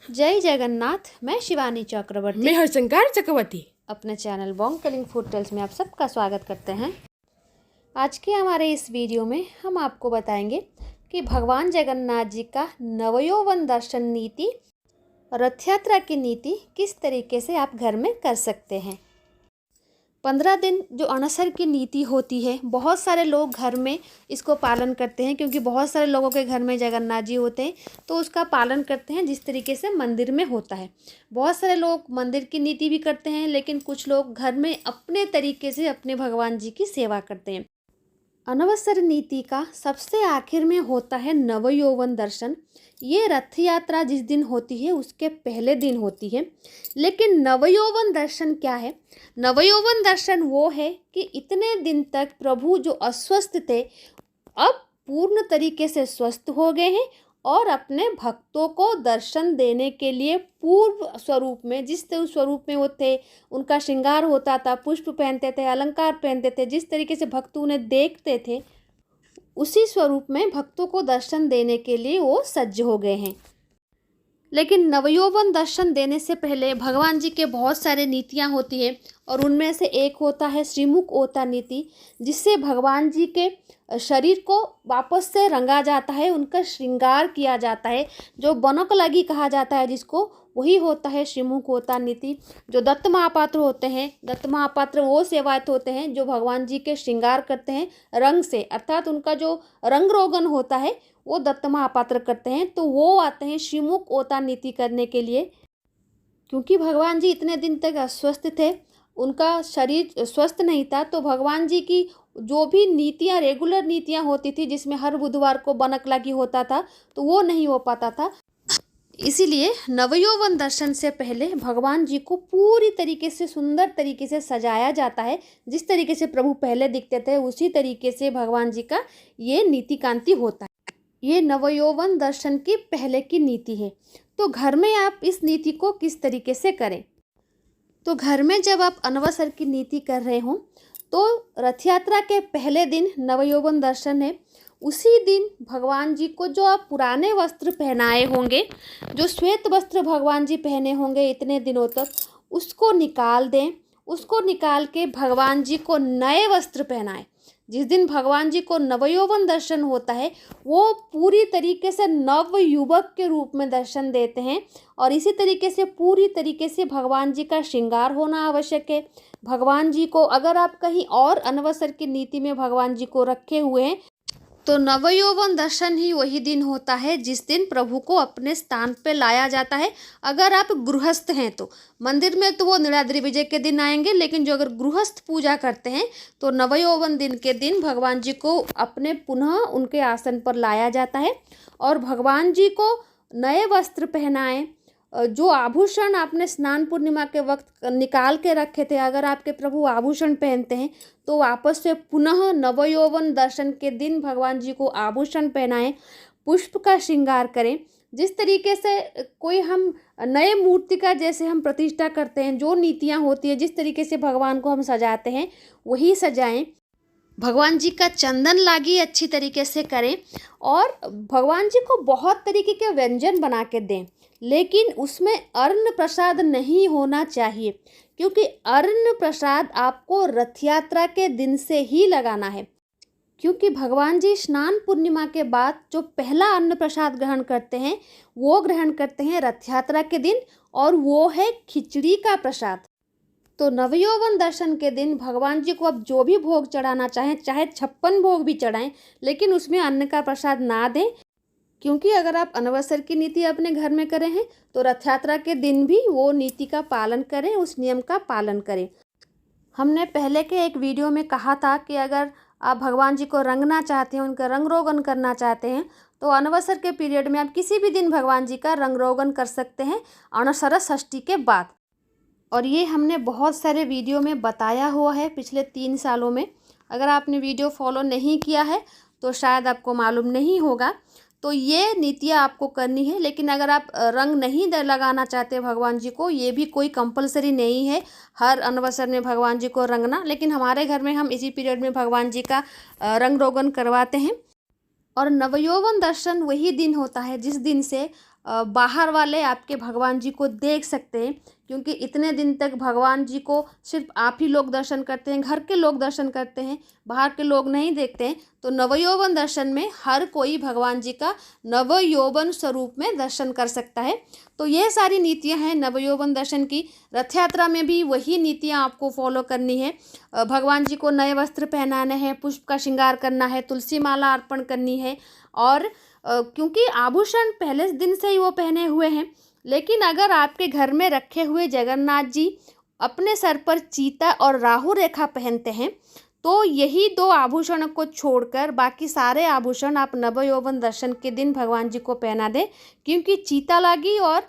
जय जगन्नाथ। मैं शिवानी चक्रवर्ती, मैं हरशंकर चक्रवर्ती अपने channel Bong Calling Food Tales में आप सबका स्वागत करते हैं। आज के हमारे इस वीडियो में हम आपको बताएंगे कि भगवान जगन्नाथ जी का नवयौवन दर्शन नीति, रथ यात्रा की नीति किस तरीके से आप घर में कर सकते हैं। 15 दिन जो अनसर की नीति होती है, बहुत सारे लोग घर में इसको पालन करते हैं, क्योंकि बहुत सारे लोगों के घर में जगन्नाथ जी होते हैं तो उसका पालन करते हैं जिस तरीके से मंदिर में होता है। बहुत सारे लोग मंदिर की नीति भी करते हैं, लेकिन कुछ लोग घर में अपने तरीके से अपने भगवान जी की सेवा करते हैं। अनवसर नीति का सबसे आखिर में होता है नवयौवन दर्शन। ये रथ यात्रा जिस दिन होती है उसके पहले दिन होती है। लेकिन नवयौवन दर्शन क्या है? नवयौवन दर्शन वो है कि इतने दिन तक प्रभु जो अस्वस्थ थे अब पूर्ण तरीके से स्वस्थ हो गए हैं और अपने भक्तों को दर्शन देने के लिए पूर्व स्वरूप में, जिस स्वरूप में वो थे, उनका श्रृंगार होता था, पुष्प पहनते थे, अलंकार पहनते थे, जिस तरीके से भक्त उन्हें देखते थे उसी स्वरूप में भक्तों को दर्शन देने के लिए वो सज्ज हो गए हैं। लेकिन नवयौवन दर्शन देने से पहले भगवान जी के बहुत सारे नीतियाँ होती है और उनमें से एक होता है श्रीमुख ओता नीति, जिससे भगवान जी के शरीर को वापस से रंगा जाता है, उनका श्रृंगार किया जाता है, जो बनक लगी कहा जाता है जिसको, वही होता है श्रीमुख ओता नीति। जो दत्त महापात्र होते हैं, दत्त महापात्र वो सेवायत होते हैं जो भगवान जी के श्रृंगार करते हैं रंग से, अर्थात उनका जो रंग रोगन होता है वो दत्त महापात्र करते हैं। तो वो आते हैं श्रीमुख ओता नीति करने के लिए, क्योंकि भगवान जी इतने दिन तक अस्वस्थ थे, उनका शरीर स्वस्थ नहीं था, तो भगवान जी की जो भी नीतियाँ, रेगुलर नीतियाँ होती थी जिसमें हर बुधवार को बनक लगी होता था, तो वो नहीं हो पाता था। इसीलिए नवयौवन दर्शन से पहले भगवान जी को पूरी तरीके से सुंदर तरीके से सजाया जाता है। जिस तरीके से प्रभु पहले दिखते थे उसी तरीके से भगवान जी का ये नीति कांति होता है। ये नवयौवन दर्शन की पहले की नीति है। तो घर में आप इस नीति को किस तरीके से करें? तो घर में जब आप अनवसर की नीति कर रहे हों तो रथ यात्रा के पहले दिन नवयौवन दर्शन है। उसी दिन भगवान जी को जो आप पुराने वस्त्र पहनाए होंगे, जो श्वेत वस्त्र भगवान जी पहने होंगे इतने दिनों तक, उसको निकाल दें। उसको निकाल के भगवान जी को नए वस्त्र पहनाएं। जिस दिन भगवान जी को नवयौवन दर्शन होता है वो पूरी तरीके से नव युवक के रूप में दर्शन देते हैं, और इसी तरीके से पूरी तरीके से भगवान जी का श्रृंगार होना आवश्यक है। भगवान जी को अगर आप कहीं और अनवसर की नीति में भगवान जी को रखे हुए हैं तो नवयौवन दर्शन ही वही दिन होता है जिस दिन प्रभु को अपने स्थान पे लाया जाता है। अगर आप गृहस्थ हैं तो मंदिर में तो वो नीलाद्रि विजय के दिन आएंगे, लेकिन जो अगर गृहस्थ पूजा करते हैं तो नवयौवन दिन के दिन भगवान जी को अपने पुनः उनके आसन पर लाया जाता है और भगवान जी को नए वस्त्र पहनाएं। जो आभूषण आपने स्नान पूर्णिमा के वक्त निकाल के रखे थे, अगर आपके प्रभु आभूषण पहनते हैं तो वापस से पुनः नवयौवन दर्शन के दिन भगवान जी को आभूषण पहनाएं, पुष्प का श्रृंगार करें। जिस तरीके से कोई हम नए मूर्ति का जैसे हम प्रतिष्ठा करते हैं, जो नीतियाँ होती है, जिस तरीके से भगवान को हम सजाते हैं वही सजाएं। भगवान जी का चंदन लागी अच्छी तरीके से करें और भगवान जी को बहुत तरीके के व्यंजन बना के दें, लेकिन उसमें अन्न प्रसाद नहीं होना चाहिए, क्योंकि अन्न प्रसाद आपको रथ यात्रा के दिन से ही लगाना है। क्योंकि भगवान जी स्नान पूर्णिमा के बाद जो पहला अन्न प्रसाद ग्रहण करते हैं वो ग्रहण करते हैं रथ यात्रा के दिन, और वो है खिचड़ी का प्रसाद। तो नवयौवन दर्शन के दिन भगवान जी को अब जो भी भोग चढ़ाना चाहें, चाहे 56 भोग भी चढ़ाएं, लेकिन उसमें अन्न का प्रसाद ना दें, क्योंकि अगर आप अनवसर की नीति अपने घर में करें हैं तो रथ यात्रा के दिन भी वो नीति का पालन करें, उस नियम का पालन करें। हमने पहले के एक वीडियो में कहा था कि अगर आप भगवान जी को रंगना चाहते हैं, उनका रंग रोगन करना चाहते हैं, तो अनवसर के पीरियड में आप किसी भी दिन भगवान जी का रंग रोगन कर सकते हैं अनसर षष्ठी के बाद। और ये हमने बहुत सारे वीडियो में बताया हुआ है पिछले 3 सालों में। अगर आपने वीडियो फॉलो नहीं किया है तो शायद आपको मालूम नहीं होगा। तो ये नीतियाँ आपको करनी है, लेकिन अगर आप रंग नहीं लगाना चाहते भगवान जी को, ये भी कोई कंपलसरी नहीं है हर अनवसर में भगवान जी को रंगना। लेकिन हमारे घर में हम इसी पीरियड में भगवान जी का रंग रोगन करवाते हैं। और नवयौवन दर्शन वही दिन होता है जिस दिन से बाहर वाले आपके भगवान जी को देख सकते हैं, क्योंकि इतने दिन तक भगवान जी को सिर्फ आप ही लोग दर्शन करते हैं, घर के लोग दर्शन करते हैं, बाहर के लोग नहीं देखते हैं। तो नवयौवन दर्शन में हर कोई भगवान जी का नवयौवन स्वरूप में दर्शन कर सकता है। तो ये सारी नीतियां हैं नवयौवन दर्शन की। रथ यात्रा में भी वही नीतियां आपको फॉलो करनी है। भगवान जी को नए वस्त्र पहनाने हैं, पुष्प का श्रृंगार करना है, तुलसी माला अर्पण करनी है। और क्योंकि आभूषण पहले दिन से ही वो पहने हुए हैं, लेकिन अगर आपके घर में रखे हुए जगन्नाथ जी अपने सर पर चीता और राहु रेखा पहनते हैं, तो यही 2 आभूषणों को छोड़कर बाकी सारे आभूषण आप नवयौवन दर्शन के दिन भगवान जी को पहना दें। क्योंकि चीता लागी और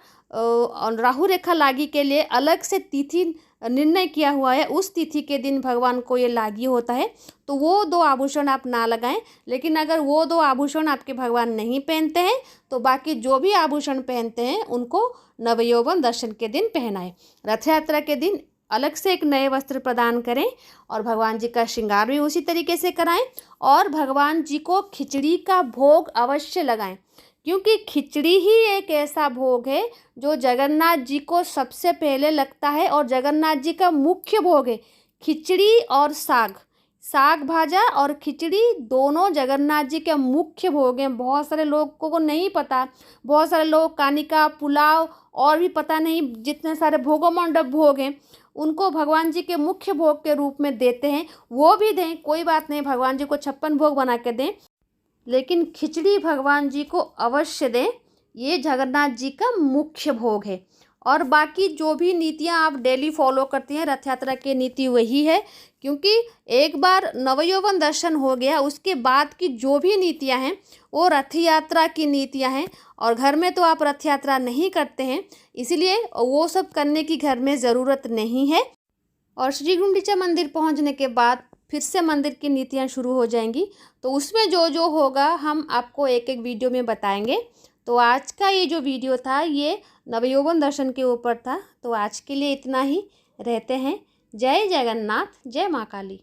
राहु रेखा लागी के लिए अलग से तिथि निर्णय किया हुआ है। उस तिथि के दिन भगवान को ये लागी होता है, तो वो 2 आभूषण आप ना लगाएं। लेकिन अगर वो 2 आभूषण आपके भगवान नहीं पहनते हैं, तो बाकी जो भी आभूषण पहनते हैं उनको नवयौवन दर्शन के दिन पहनाएं। रथ यात्रा के दिन अलग से एक नए वस्त्र प्रदान करें और भगवान जी का श्रृंगार भी उसी तरीके से कराएं। और भगवान जी को खिचड़ी का भोग अवश्य लगाएं, क्योंकि खिचड़ी ही एक ऐसा भोग है जो जगन्नाथ जी को सबसे पहले लगता है और जगन्नाथ जी का मुख्य भोग है। खिचड़ी और साग भाजा और खिचड़ी दोनों जगन्नाथ जी के मुख्य भोग हैं। बहुत सारे लोगों को नहीं पता, बहुत सारे लोग कानिका, पुलाव और भी पता नहीं जितने सारे भोगों मंडप भोग हैं उनको भगवान जी के मुख्य भोग के रूप में देते हैं। वो भी दें, कोई बात नहीं, भगवान जी को 56 भोग बना के दें, लेकिन खिचड़ी भगवान जी को अवश्य दें। ये जगन्नाथ जी का मुख्य भोग है। और बाकी जो भी नीतियां आप डेली फॉलो करती हैं, रथ यात्रा की नीति वही है। क्योंकि एक बार नवयौवन दर्शन हो गया, उसके बाद की जो भी नीतियां हैं वो रथ यात्रा की नीतियां हैं। और घर में तो आप रथ यात्रा नहीं करते हैं, इसीलिए वो सब करने की घर में ज़रूरत नहीं है। और श्री गुंडीचा मंदिर पहुंचने के बाद फिर से मंदिर की नीतियां शुरू हो जाएंगी, तो उसमें जो जो होगा हम आपको एक एक वीडियो में बताएंगे। तो आज का ये जो वीडियो था ये नवयौवन दर्शन के ऊपर था। तो आज के लिए इतना ही, रहते हैं। जय जगन्नाथ, जय माँ काली।